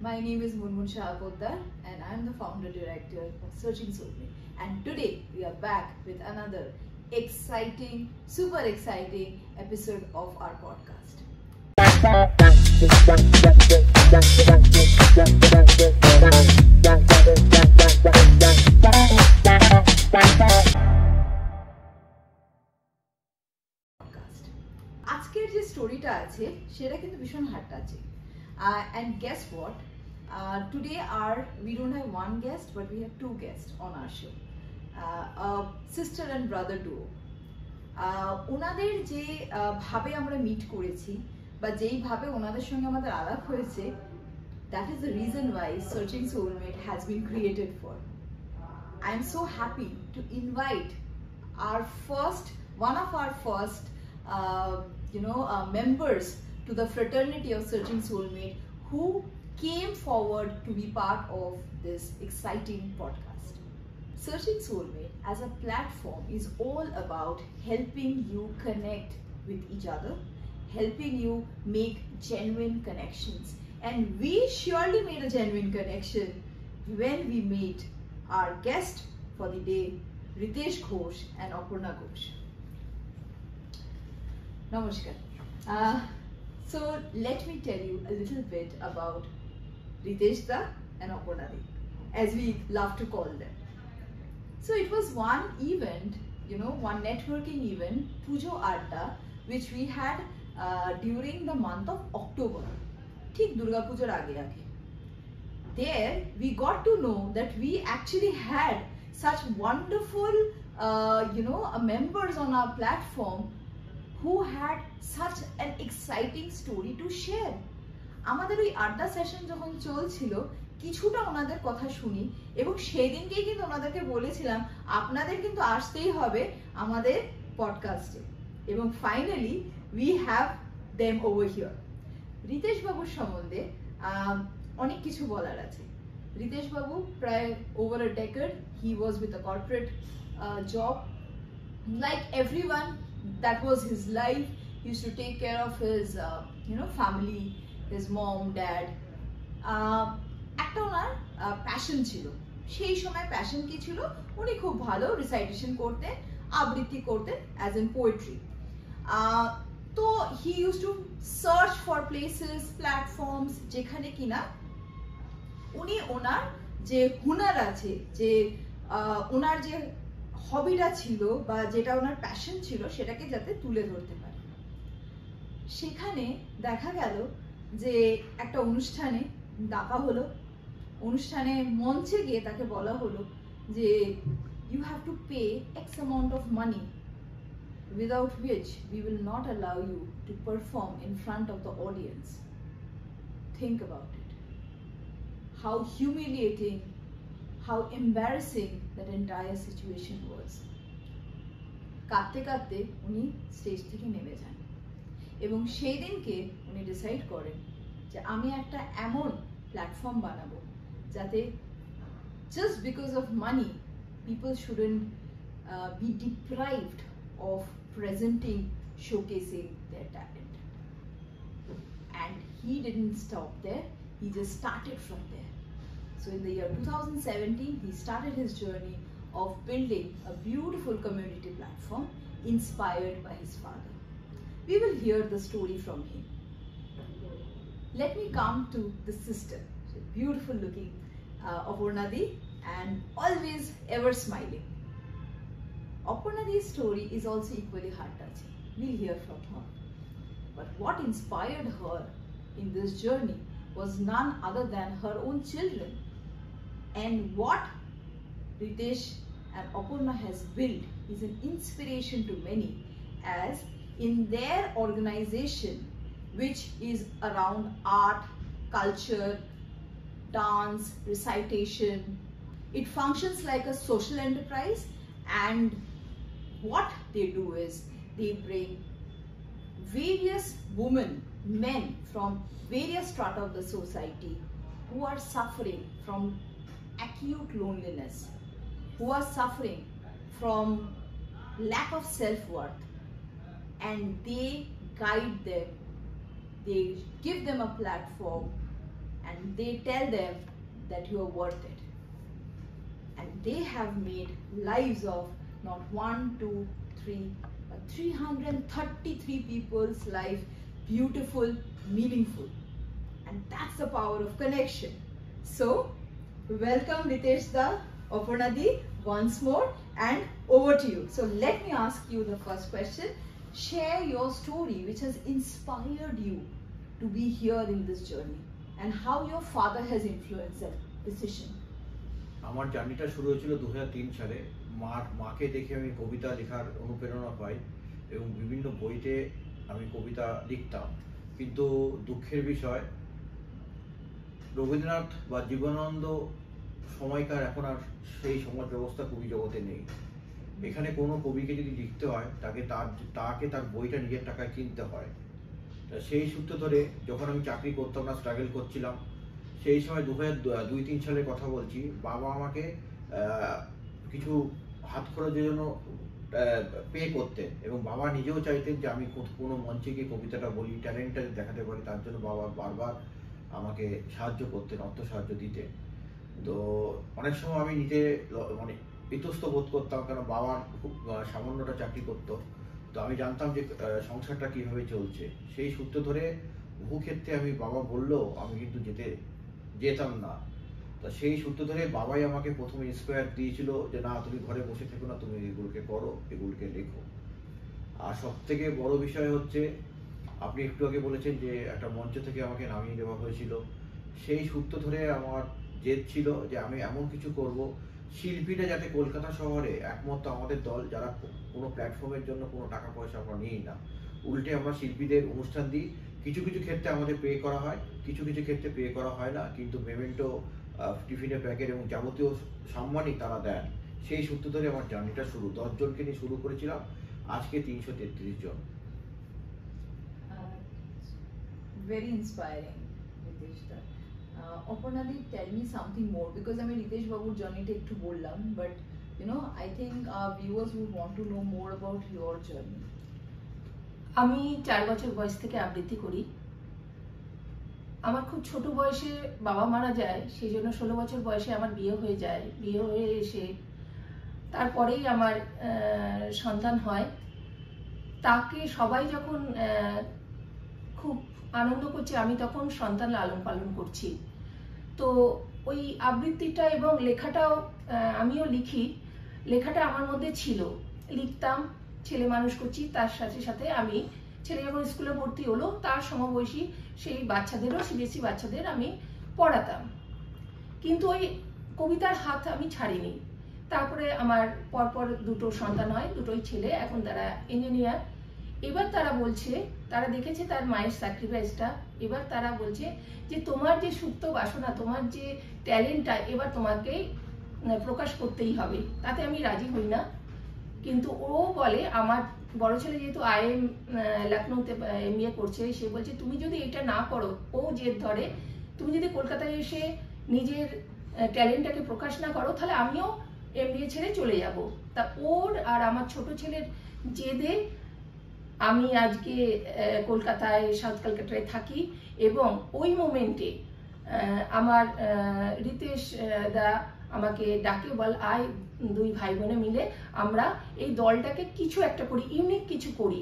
My name is Munmun Shah Poddar and I am the founder director of Searching Soulmate. And today we are back with another exciting, super exciting episode of our podcast. আজকের যে স্টোরিটা আছে সেটা কিন্তু ভীষণ heart touching and guess what, today we don't have one guest but we have two guests on our show, a sister and brother duo. ওনাদের যে ভাবে আমরা মিট করেছি বা যেই ভাবে ওনাদের সঙ্গে আমাদের আলাপ হয়েছে, that is the reason why Searching Soulmate has been created for. I am so happy to invite one of our first members to the fraternity of Searching Soulmate, who came forward to be part of this exciting podcast. Searching Soulmate as a platform is all about helping you connect with each other, helping you make genuine connections. And we surely made a genuine connection when we meet our guest for the day, Ritesh Ghosh and Aparna Ghosh. Namaskar. So let me tell you a little bit about Ritesh da and Aparna di, as we love to call them. So it was one event, one networking event, Pujo Adda, which we had during the month of October. Thik Durga Pujar age age. There we got to know that we actually had such wonderful, members on our platform who had such an exciting story to share. আমাদের ওই আড্ডা session যখন চলছিল, কিছুটা ওনাদের কথা শুনি এবং সেদিনকেই কিন্তু ওনাদেরকে বলেছিলাম আপনাদের কিন্তু আসতেই হবে আমাদের পডকাস্টে। এবং finally we have them over here. Ritesh বাবুর সম্বন্ধে অনেক কিছু বলার আছে। রিতেশ বাবু প্রায় over a decade he was with a corporate job. Like everyone, that was his life. He used to take care of his family, his mom, dad. একটা ওনার passion ছিল। সেই সময় প্যাশন কি ছিল, উনি খুব ভালো রিসাইটেশন করতেন, আবৃত্তি করতেন অ্যাজ ইন পোয়েট্রি। তো he use to search for places, platforms যেখানে কিনা উনি ওনার যে হুনার আছে, যে ওনার যে হবিটা ছিল বা যেটা ওনার প্যাশন ছিল সেটাকে যাতে তুলে ধরতে পারে। সেখানে দেখা গেল যে একটা অনুষ্ঠানে ডাকা হলো, অনুষ্ঠানে মঞ্চে গিয়ে তাকে বলা হলো যে you have to pay x amount of money without which we will not allow you to perform in front of the audience. Think about it, how humiliating, how embarrassing that entire situation was. কাঁদতে কাঁদতে উনি stage থেকে নেমে যান এবং সেই দিনকে উনি ডিসাইড করেন যে আমি একটা এমন প্ল্যাটফর্ম বানাবো যাতে just because of money people shouldn't be deprived of presenting, showcasing their talent. And he didn't stop there, he just started from there. So in the year 2017, he started his journey of building a beautiful community platform inspired by his father. We will hear the story from him. Let me come to the sister, beautiful looking Aparna di, and always ever smiling. Aparna di's story is also equally heart-touching. We'll hear from her. But what inspired her in this journey was none other than her own children. And what Ritesh and Aparna has built is an inspiration to many, as in their organization, which is around art, culture, dance, recitation. It functions like a social enterprise, and what they do is they bring various women, men from various strata of the society who are suffering from acute loneliness, who are suffering from lack of self-worth, and they guide them, they give them a platform and they tell them that you are worth it. And they have made lives of not 1, 2, 3, but 333 people's life beautiful, meaningful. And that's the power of connection. So, welcome Ritesh da, Aparna di, once more, and over to you. So let me ask you the first question. Share your story which has inspired you to be here in this journey, and how your father has influenced that decision. আমার জার্নিটা শুরু হয়েছিল 2003 সালে। মাকে দেখে আমি কবিতা লেখার অনুপ্রেরণা পাই এবং বিভিন্ন বইতে আমি কবিতা লিখতাম। কিন্তু দুঃখের বিষয়, রবীন্দ্রনাথ বা জীবনানন্দ সময়কার এখন আর সেই সমাজ ব্যবস্থা কবি জগতে নেই। এখানে কোনো কবিকে যদি লিখতে হয় তাকে তার বইটা নিজের টাকায় কিনতে হয়। সেই সূত্র ধরে যখন আমি চাকরি করতাম না, স্ট্রাগল করছিলাম, সেই সময় 2002-03 সালের কথা বলছি, বাবা আমাকে কিছু হাত খরচের জন্য পে করতেন এবং বাবা নিজেও চাইতেন যে আমি কোনো মঞ্চে গিয়ে কবিতাটা বলি, ট্যালেন্টটা দেখাতে পারি। তার জন্য বাবা বারবার আমাকে সাহায্য করতেন, অর্থ সাহায্য দিতেন। তো অনেক সময় আমি নিজে মানে ইতস্ত বোধ করতাম, কারণ বাবা খুব সামান্যটা চাকরি করতো। তো আমি জানতাম যে সংসারটা কিভাবে চলছে। সেই সূত্র ধরে বহু ক্ষেত্রে আমি বাবা বললেও আমি কিন্তু যেতাম না। তো সেই সূত্র ধরে বাবাই আমাকে প্রথমে ইন্সপায়ার দিয়েছিল যে না, তুমি ঘরে বসে থেকো না, তুমি এগুলোকে করো, এগুলোকে লেখো। আর সব থেকে বড় বিষয় হচ্ছে, আপনি একটু আগে বলেছেন যে একটা মঞ্চ থেকে আমাকে নামিয়ে দেওয়া হয়েছিল। সেই সূত্র ধরে আমার জেদ ছিল যে আমি এমন কিছু করব, শিল্পীরা যাতে কলকাতা শহরে একমাত্র আমাদের দল যারা কোনো প্ল্যাটফর্মের জন্য কোনো টাকা পয়সা আমরা নিই না, উল্টে আমরা শিল্পীদের অনুষ্ঠান দিই। কিছু কিছু ক্ষেত্রে আমাদের পে করা হয়, কিছু কিছু ক্ষেত্রে পে করা হয় না, কিন্তু মেমেন্টো, টিফিনের প্যাকেট এবং যাবতীয় সম্মানই তারা দেন। সেই সূত্র ধরে আমার জার্নিটা শুরু। 10 জনকে নিয়ে শুরু করেছিলাম, আজকে 333 জন। Very inspiring, Ritesh da. Aparna di, tell me something more, because I mean Ritesh Babu's journey ta ekটু বললাম, but you know, I think our viewers would want to know more about your journey. আমি 4 বছর বয়স থেকে আবৃত্তি করি। আমার খুব ছোট বয়সে বাবা মারা যায়, সেই জন্য 16 বছর বয়সে আমার বিয়ে হয়ে যায়। বিয়ে হয়ে এসে তারপরেই আমার সন্তান হয়। তাকে সবাই যখন খুব আনন্দ করছে, আমি তখন সন্তান লালন পালন করছি। তো ওই আবৃত্তিটা এবং লেখাটাও, আমিও লিখি, লেখাটা আমার মধ্যে ছিল। লিখতাম, ছেলে মানুষ করছি, তার সাথে সাথে আমি ছেলে যখন স্কুলে ভর্তি হলো তার সমবয়সী সেই বাচ্চাদেরও, সিবিএসসি বাচ্চাদের আমি পড়াতাম। কিন্তু ওই কবিতার হাত আমি ছাড়িনি। তারপরে আমার পরপর দুটো সন্তান হয়, দুটোই ছেলে, এখন তারা ইঞ্জিনিয়ার। এবার তারা বলছে, তারা দেখেছে তার মায়ের স্যাক্রিফাইসটা, এবার তারা বলছে যে তোমার যে সুপ্ত বাসনা, তোমার যে ট্যালেন্টটা এবার তোমাকেই প্রকাশ করতেই হবে। তাতে আমি রাজি হই না। কিন্তু ও বলে, আমার বড় ছেলে যেহেতু IIM লখনৌতে MBA করছে, সে বলছে তুমি যদি এটা না করো, ও জেদ ধরে, তুমি যদি কলকাতায় এসে নিজের ট্যালেন্টটাকে প্রকাশ না করো, তাহলে আমিও MBA ছেড়ে চলে যাব। তা ওর আর আমার ছোট ছেলের জেদে আমি আজকে কলকাতায়, সাউথ কলকাতায় থাকি। এবং ওই মোমেন্টে আমার রিতেশ দা আমাকে ডাকে, বল আয়, দুই ভাই বোনে মিলে আমরা এই দলটাকে কিছু একটা করি, ইউনিক কিছু করি।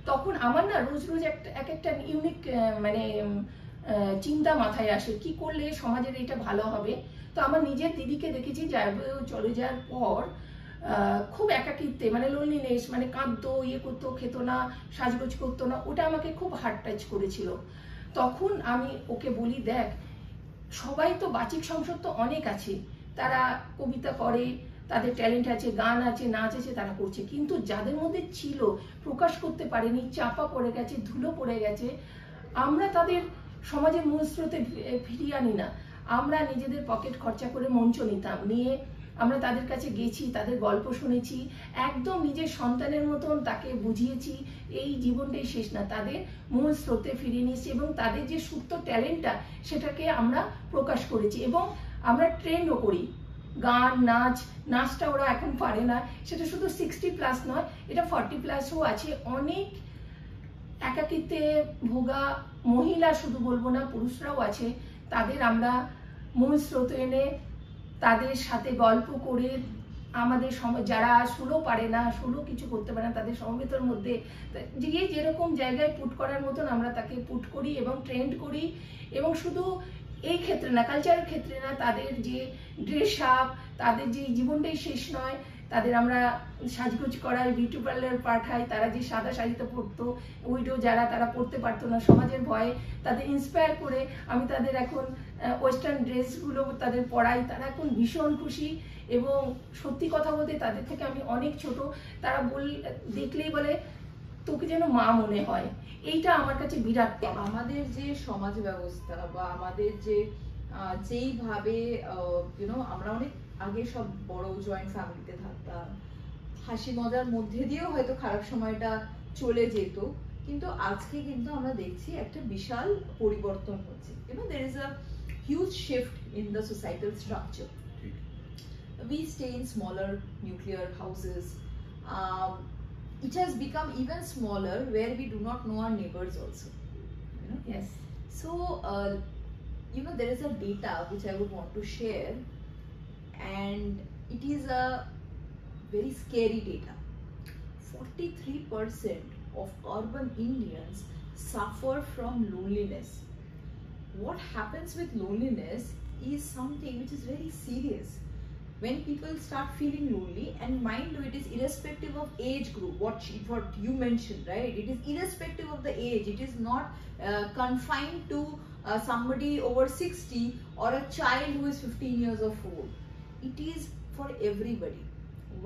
তখন আমার না রোজ রোজ এক একটা ইউনিক মানে চিন্তা মাথায় আসে, কি করলে সমাজের এটা ভালো হবে। তো আমার নিজের দিদিকে দেখেছি চলে যাওয়ার পর খুব একাকিত্বে, মানে লোনলিনেস, মানে কাঁদতো, করতো, খেত না, সাজগোজ করতো না, ওটা আমাকে খুব হার্ট টাচ করেছিল। তখন আমি ওকে বলি, দেখ সবাই তো বাচিক সংসদ তো অনেক আছে, তারা কবিতা করে, তাদের ট্যালেন্ট আছে, গান আছে, নাচ আছে, তারা করছে। কিন্তু যাদের মধ্যে ছিল, প্রকাশ করতে পারেনি, চাপা পড়ে গেছে, ধুলো পড়ে গেছে, আমরা তাদের সমাজের মূল স্রোতে ফিরিয়ে আনি না। আমরা নিজেদের পকেট খরচা করে মঞ্চ নিতাম, নিয়ে আমরা তাদের কাছে গেছি, তাদের গল্প শুনেছি, একদম নিজের সন্তানের মতন তাকে বুঝিয়েছি এই জীবনটাই শেষ না, তাদের মূল স্রোতে ফিরিয়ে নিয়েছি এবং তাদের যে সুপ্ত ট্যালেন্টটা সেটাকে আমরা প্রকাশ করেছি এবং আমরা ট্রেনও করি। গান, নাচটা ওরা এখন পারে না, সেটা শুধু 60+ নয়, এটা 40+ও আছে। অনেক একাকিত্বে ভোগা মহিলা, শুধু বলবো না, পুরুষরাও আছে, তাদের আমরা মূল স্রোতে এনে তাদের সাথে গল্প করে আমাদের যারা সুলো পারে না, সুলো কিছু করতে পারে না, তাদের সমবেতর মধ্যে যে যেরকম জায়গায় পুট করার মতন আমরা তাকে পুট করি এবং ট্রেন্ড করি। এবং শুধু এই ক্ষেত্রে না, কালচারের ক্ষেত্রে না, তাদের যে ড্রেস আপ, তাদের যে জীবনটাই শেষ নয়, তাদের আমরা সাজগোজ করার বিউটি পার্লার পাঠাই। তারা যে সাদা শাড়িতে পরতো, উইডো যারা, তারা পরতে পারতো না সমাজের ভয়ে, তাদের ইন্সপায়ার করে আমি তাদের এখন ওয়েস্টার্ন ড্রেসগুলো তাদের পরাই। তারা এখন ভীষণ খুশি এবং সত্যি কথা বলতে তাদের থেকে আমি অনেক ছোট। তারা দেখলেই বলে তোকে যেন মা মনে হয়। এইটা আমার কাছে বিরাট। আমাদের যে সমাজ ব্যবস্থা বা আমাদের যে যেইভাবে আমরা অনেক আগে সব বড় জয়েন্ট ফ্যামিলিতে থাকতাম, হাসি মজার মধ্যে দিয়েও হয়তো খারাপ সময়টা চলে যেত, কিন্তু আজকে কিন্তু আমরা দেখছি একটা বিশাল পরিবর্তন হচ্ছে। there is a huge shift in the societal structure. We stay in smaller nuclear houses. It has become even smaller where we do not know our neighbors also. Yes. So there is a data which I would want to share, and it is a very scary data. 43% of urban Indians suffer from loneliness. What happens with loneliness is something which is very serious. When people start feeling lonely, and mind you, it is irrespective of age group, what you mentioned, right? It is irrespective of the age. It is not confined to somebody over 60 or a child who is 15 years of old. It is for everybody.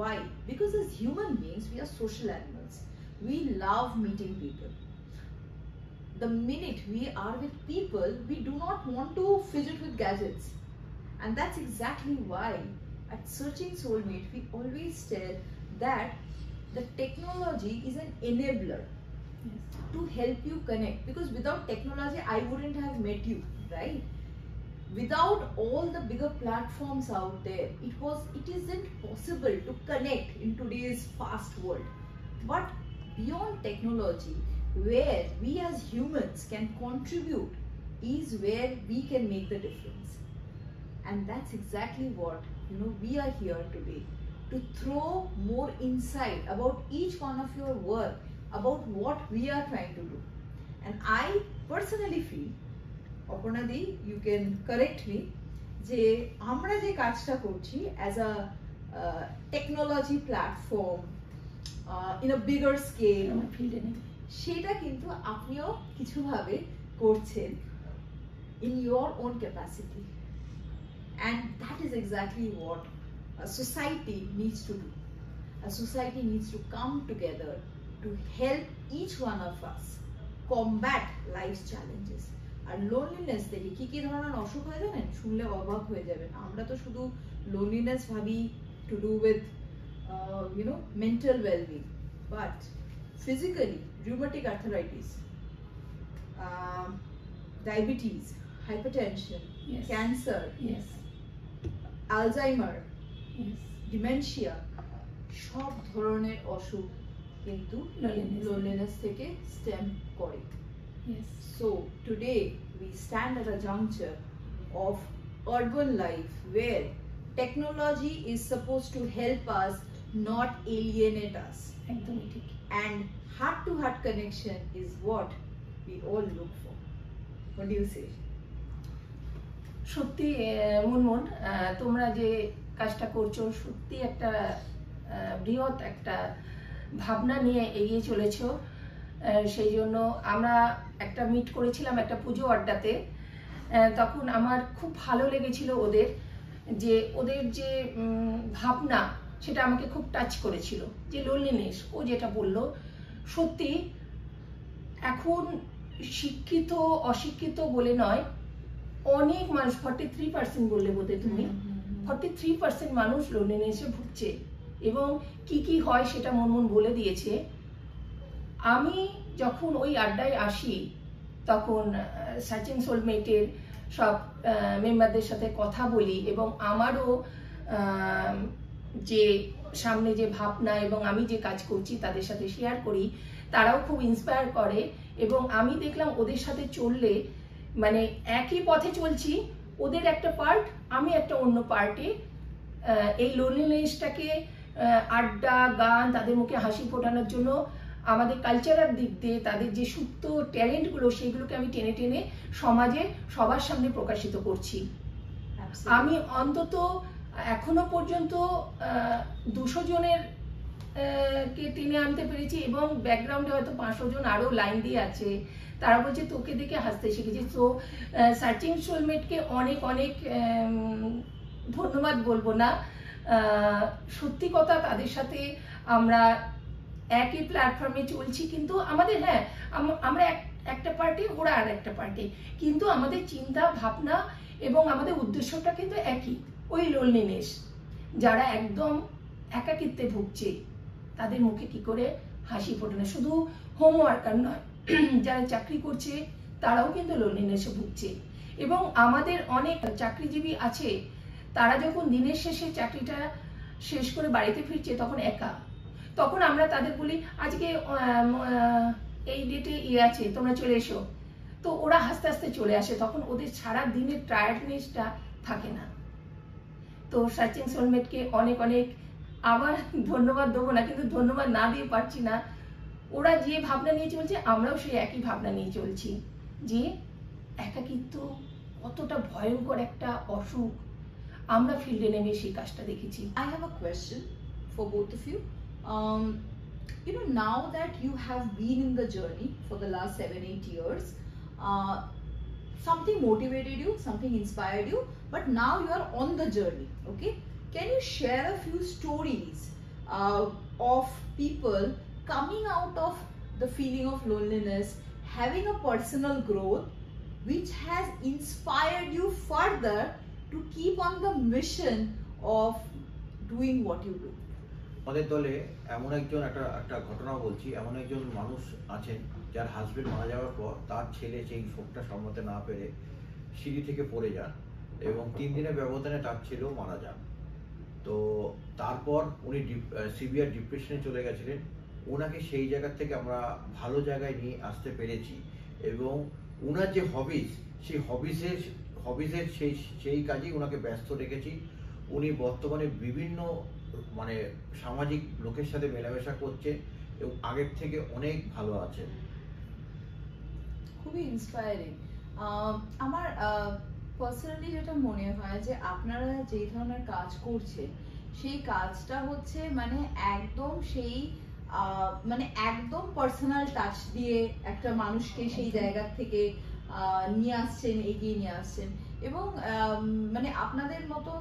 Why? Because as human beings, we are social animals. We love meeting people. The minute we are with people, we do not want to fidget with gadgets. And that's exactly why at Searching Soulmate, we always tell that the technology is an enabler to help you connect. Because without technology, I wouldn't have met you, right? Without all the bigger platforms out there, it isn't possible to connect in today's fast world. But beyond technology, where we as humans can contribute is where we can make the difference. And that's exactly what we are here today, to throw more insight about each one of your work, about what we are trying to do. And I personally feel, Aparna di, you can correct me, যে আমরা যে কাজটা করছি as a technology platform in a bigger scale, সেটা কিন্তু আপনিও কিছুভাবে করছেন in your own capacity. And that is exactly what a society needs to do. A society needs to come together to help each one of us combat life's challenges. R loneliness থেকে কি কি ধরনের অসুখ হয় জানেন? শুনলে অবাক হয়ে যাবেন। আমরা তো শুধু লোনলিনেস ভাবি to do with mental wellbeing, but physically rheumatic arthritis, diabetes, hypertension, Yes. cancer, Yes. Alzheimer, Yes. dementia, সব ধরনের অসুখ কিন্তু লোনলিনেস থেকে স্টেম করে। Yes. So today we stand at a juncture of urban life where technology is supposed to help us, not alienate us. একদমই ঠিক। And heart-to-heart connection is what we all look for. What do you say? সত্যি মুনমুন, তোমরা যে কাজটা করছো সত্যি একটা বৃহৎ একটা ভাবনা নিয়ে এগিয়ে চলেছো। সেই জন্য আমরা একটা মিট করেছিলাম একটা পুজো আড্ডাতে। তখন আমার খুব ভালো লেগেছিল ওদের যে ভাবনা, সেটা আমাকে খুব টাচ করেছিল। যে লোনলিনেস, ও যেটা বললো, সত্যি এখন শিক্ষিত অশিক্ষিত বলে নয়, অনেক মানুষ 43% বললে বোধহয় তুমি, 43% মানুষ লোনলিনেসে ভুগছে। এবং কি কি হয় সেটা মনমন বলে দিয়েছে। আমি যখন ওই আড্ডায় আসি তখন সার্চিং সোলমেটের সব মেম্বারদের সাথে কথা বলি এবং আমারও যে সামনে যে ভাবনা এবং আমি যে কাজ করছি তাদের সাথে শেয়ার করি। তারাও খুব ইন্সপায়ার করে এবং আমি দেখলাম ওদের সাথে চললে মানে একই পথে চলছি, ওদের একটা পার্ট, আমি একটা অন্য পার্টে এই লোনলিনেসটাকে আড্ডা, গান, তাদের মুখে হাসি ফোটানোর জন্য আমাদের কালচারাল দিক দিয়ে তাদের যে সুপ্ত ট্যালেন্টগুলো সেগুলোকে আমি টেনে টেনে সমাজে সবার সামনে প্রকাশিত করছি। আমি অন্তত এখনো পর্যন্ত 200 জনের কে টেনে আনতে পেরেছি এবং ব্যাকগ্রাউন্ডে হয়তো 500 জন আরো লাইন দিয়ে আছে, তারা বলছে তোকে দেখে হাসতে শিখেছি। তো সার্চিং সোলমেটকে অনেক অনেক ধন্যবাদ বলবো না, সত্যি কথা তাদের সাথে আমরা একই প্ল্যাটফর্মে চলছি, কিন্তু আমাদের হ্যাঁ আমরা একটা পার্টি, ওরা আর একটা পার্টি, কিন্তু আমাদের চিন্তা ভাবনা এবং আমাদের উদ্দেশ্যটা কিন্তু একই, ওই লোনলিনেস। যারা একদম একাকিত্বে ভুগছে তাদের মুখে কি করে হাসি ফোটানো, শুধু হোম ওয়ার্কার নয়, যারা চাকরি করছে তারাও কিন্তু লোনলিনেসে ভুগছে। এবং আমাদের অনেক চাকরিজীবী আছে, তারা যখন দিনের শেষে চাকরিটা শেষ করে বাড়িতে ফিরছে তখন একা, তখন আমরা তাদের বলি আজকে এই ডেটে আছে তোমরা চলে এসো, তো ওরা হাসতে হাসতে চলে আসে, তখন ওদের সারা দিনের টায়ার্ডনেসটা থাকে না। তো সার্চিং সোলমেটকে অনেক অনেক আবার ধন্যবাদ দেবো না, কিন্তু ধন্যবাদ না দিয়ে পারছি না। ওরা যে ভাবনা নিয়ে চলছে আমরাও সেই একই ভাবনা নিয়ে চলছি, যে একাকিত্ব কতটা ভয়ঙ্কর একটা অসুখ, আমরা ফিল্ডে নেমে সেই কাজটা দেখেছি। I have a question for both of you. You know, now that you have been in the journey for the last 7-8 years, something motivated you, something inspired you, but now you are on the journey, okay? Can you share a few stories of people coming out of the feeling of loneliness, having a personal growth, which has inspired you further to keep on the mission of doing what you do? আমাদের দলে এমন একজন একটা ঘটনা বলছি, এমন একজন মানুষ আছেন যার হাজবেন্ড মারা যাওয়ার পর তার ছেলে সেই শোকটা সামলাতে না পেরে সিঁড়ি থেকে পড়ে যান এবং 3 দিনের ব্যবধানে তার ছেলেও মারা যান। তো তারপর উনি সিভিয়ার ডিপ্রেশনে চলে গেছিলেন। ওনাকে সেই জায়গা থেকে আমরা ভালো জায়গায় নিয়ে আসতে পেরেছি এবং ওনার যে হবিজ, সেই হবিজের সেই কাজেই ওনাকে ব্যস্ত রেখেছি। উনি বর্তমানে বিভিন্ন মানে সামাজিক লোকের সাথে মেলামেশা করছে এবং আগের থেকে অনেক ভালো আছেন। খুবই ইন্সপায়ারিং। আমার পার্সোনালি যেটা মনে হয় যে আপনারা যে ধরনের কাজ করছেন সেই কাজটা হচ্ছে মানে একদম সেই মানে একদম পার্সোনাল টাচ দিয়ে একটা মানুষকে সেই জায়গা থেকে নিয়ে আসছেন, এগিয়ে নিয়ে আসছেন। এবং মানে আপনাদের মতন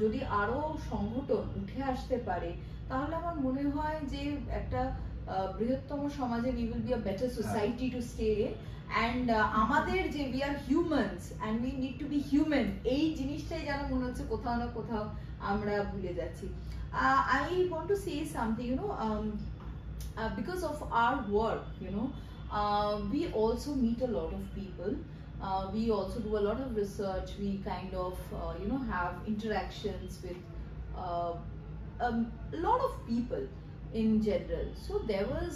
যদি আরো সংগঠন উঠে আসতে পারে তাহলে আমার মনে হয় যে একটা বৃহত্তম সমাজে we will be a better society to stay in, and আমাদের যে we are humans and we need to be human, এই জিনিসটাই যেন মনে হচ্ছে কোথাও না কোথাও আমরা ভুলে যাচ্ছি। I want to say something, you know, because of our work, you know, we also meet a lot of people. We also do a lot of research. We kind of you know, have interactions with a lot of people in general. So there was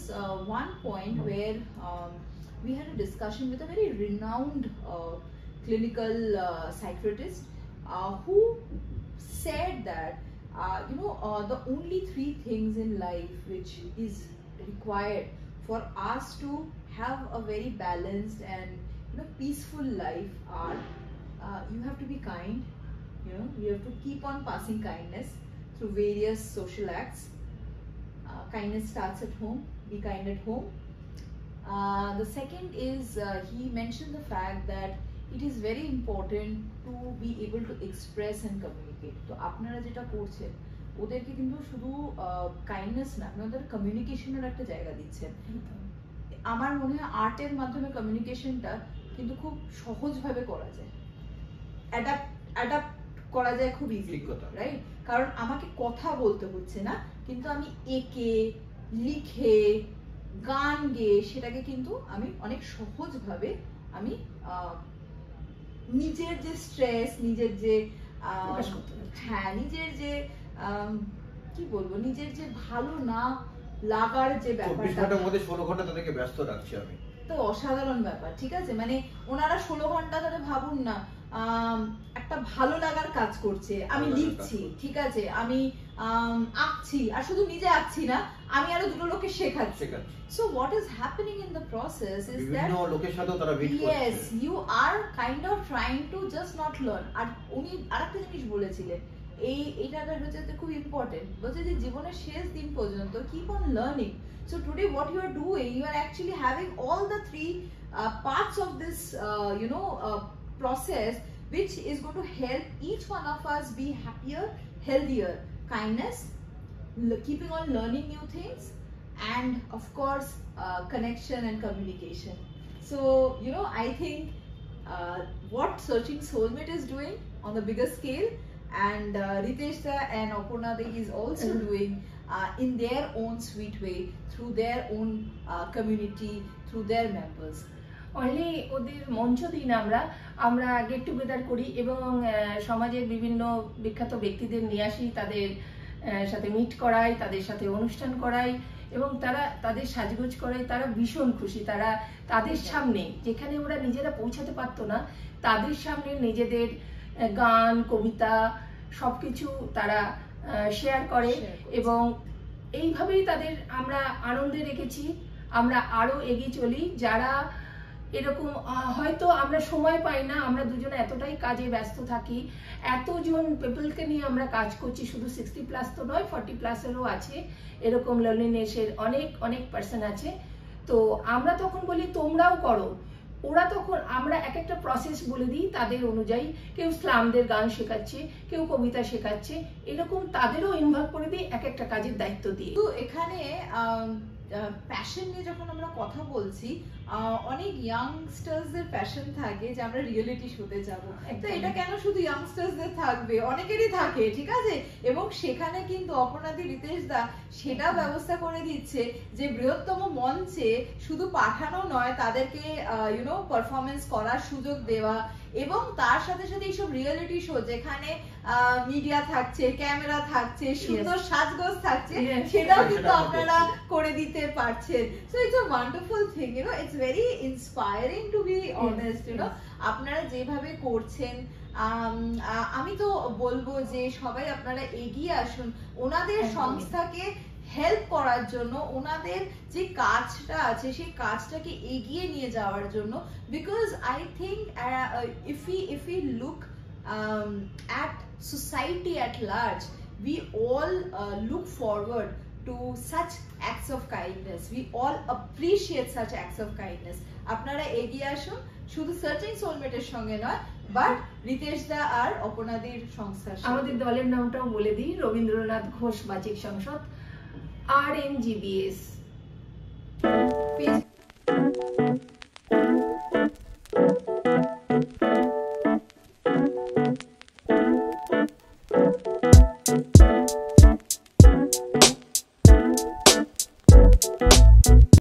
one point where we had a discussion with a very renowned clinical psychiatrist who said that you know, the only 3 things in life which is required for us to have a very balanced and, you know, peaceful life are you have to be kind, you know, you have to keep on passing kindness through various social acts. Kindness starts at home, be kind at home. The second is he mentioned the fact that it is very important to be able to express and communicate. তো আপনারা যেটা করছেন ওদেরকে কিন্তু শুধু kindness না, আপনাদের কমিউনিকেশনের একটা জায়গা দিচ্ছেন। আমার মনে হয় আর্টের মাধ্যমে কমিউনিকেশনটা কিন্তু খুব সহজভাবে করা যায়, অ্যাডাপ্ট করা যায় খুব ইজি, রাইট? কারণ আমাকে কথা বলতে হচ্ছে না, কিন্তু আমি এঁকে লিখে গান গেয়ে সেটাকে কিন্তু আমি অনেক সহজভাবে আমি নিজের যে স্ট্রেস, নিজের যে হ্যাঁ নিজের যে কি বলবো, নিজের যে ভালো না লাগার যে ব্যাপারটা, 24 ঘন্টার মধ্যে 16 ঘন্টা তাদেরকে ব্যস্ত রাখছি আমি। তো অসাধারণ ব্যাপার, ঠিক আছে? মানে ওনারা 16 ঘন্টা ধরে ভাবুন না একটা ভালো লাগার কাজ করছে, আমি লিখছি, ঠিক আছে, আমি আঁকছি, আর শুধু নিজে আঁকছি না, আমি আরো দুটো লোককে শেখাচ্ছি। So what is happening in the process is that yes, you are kind of trying to just not learn. আর উনি আরেকটা জিনিস বলেছিলেন, এইটা হচ্ছে খুব ইম্পর্টেন্ট, বলছে যে জীবনের শেষ দিন পর্যন্ত keep on learning. So today what you are doing, you are actually having all the three parts of this process, which is going to help each one of us be happier, healthier. Kindness, keeping on learning new things, and of course connection and communication. So I think what Searching Soulmate is doing on the bigger scale, and Ritesh and Aparna is also doing in their own sweet way, through their own community, through their members. Only ওদের মঞ্চ দিই না, আমরা get together করি এবং সমাজের বিভিন্ন বিখ্যাত ব্যক্তিদের নিয়ে আসি, তাদের সাথে মিট করাই, তাদের সাথে অনুষ্ঠান করাই এবং তারা তাদের সাজগোজ করাই। তারা ভীষণ খুশি, তারা তাদের সামনে যেখানে ওরা নিজেরা পৌঁছাতে পারতো না, তাদের সামনে নিজেদের গান, কবিতা সবকিছু তারা শেয়ার করে এবং এইভাবেই তাদের আমরা আনন্দে রেখেছি। আমরা আরো এগিয়ে চলি। যারা এরকম হয়তো আমরা সময় পাই না, আমরা দুজনে এতটাই কাজে ব্যস্ত থাকি, এতজন পিপলকে নিয়ে আমরা কাজ করছি, শুধু 60+ তো নয়, 40+-এরও আছে এরকম লনলিনেসের অনেক অনেক পার্সন আছে। তো আমরা তখন বলি তোমরাও করো, ওরা তখন আমরা এক একটা প্রসেস বলে দিই তাদের অনুযায়ী। কেউ স্লামদের গান শেখাচ্ছে, কেউ কবিতা শেখাচ্ছে, এরকম তাদেরও ইনভলভ করে দিই এক একটা কাজের দায়িত্ব দিয়ে। তো এখানে প্যাশন নিয়ে যখন আমরা কথা বলছি, অনেক ইয়াংস্টার্সদের প্যাশন থাকে যে আমরা রিয়েলিটি শোতে যাব। তো এটা কেন শুধু ইয়াংস্টার্সদের থাকবে, অনেকেরই থাকে, ঠিক আছে? এবং সেখানে কিন্তু অপর্ণাদি, রিতেশ দা সেটা ব্যবস্থা করে দিচ্ছে যে বৃহত্তম মঞ্চে শুধু পাঠানো নয়, তাদেরকে পারফরমেন্স করার সুযোগ দেওয়া, এবং তার সাথে সাথে এইসব রিয়েলিটি শো যেখানে মিডিয়া থাকছে, ক্যামেরা থাকছে, সুন্দর সাজগোজ থাকছে, সেটাও কিন্তু আপনারা করে দিতে পারছেন। So it's a wonderful thing, it's very inspiring to be honest. আপনারা যেভাবে করছেন, আমি তো বলবো যে সবাই আপনারা এগিয়ে আসুন ওনাদের সংস্থাকে হেল্প করার জন্য, ওনাদের যে কাজটা আছে সেই কাজটাকে এগিয়ে নিয়ে যাওয়ার জন্য। Because I think if we look at society at large, we all look forward to such acts of kindness, we all appreciate such acts of kindness. আপনারা এগিয়ে আসুন, শুধু সার্চিং সোলমেটের সঙ্গে নয়, বাট রিতেশ দা আর অপর্ণাদির সংস্থার। আমাদের দলের নামটাও বলে দিই, রবীন্দ্রনাথ ঘোষ বাচিক সংসদ, RNGBS।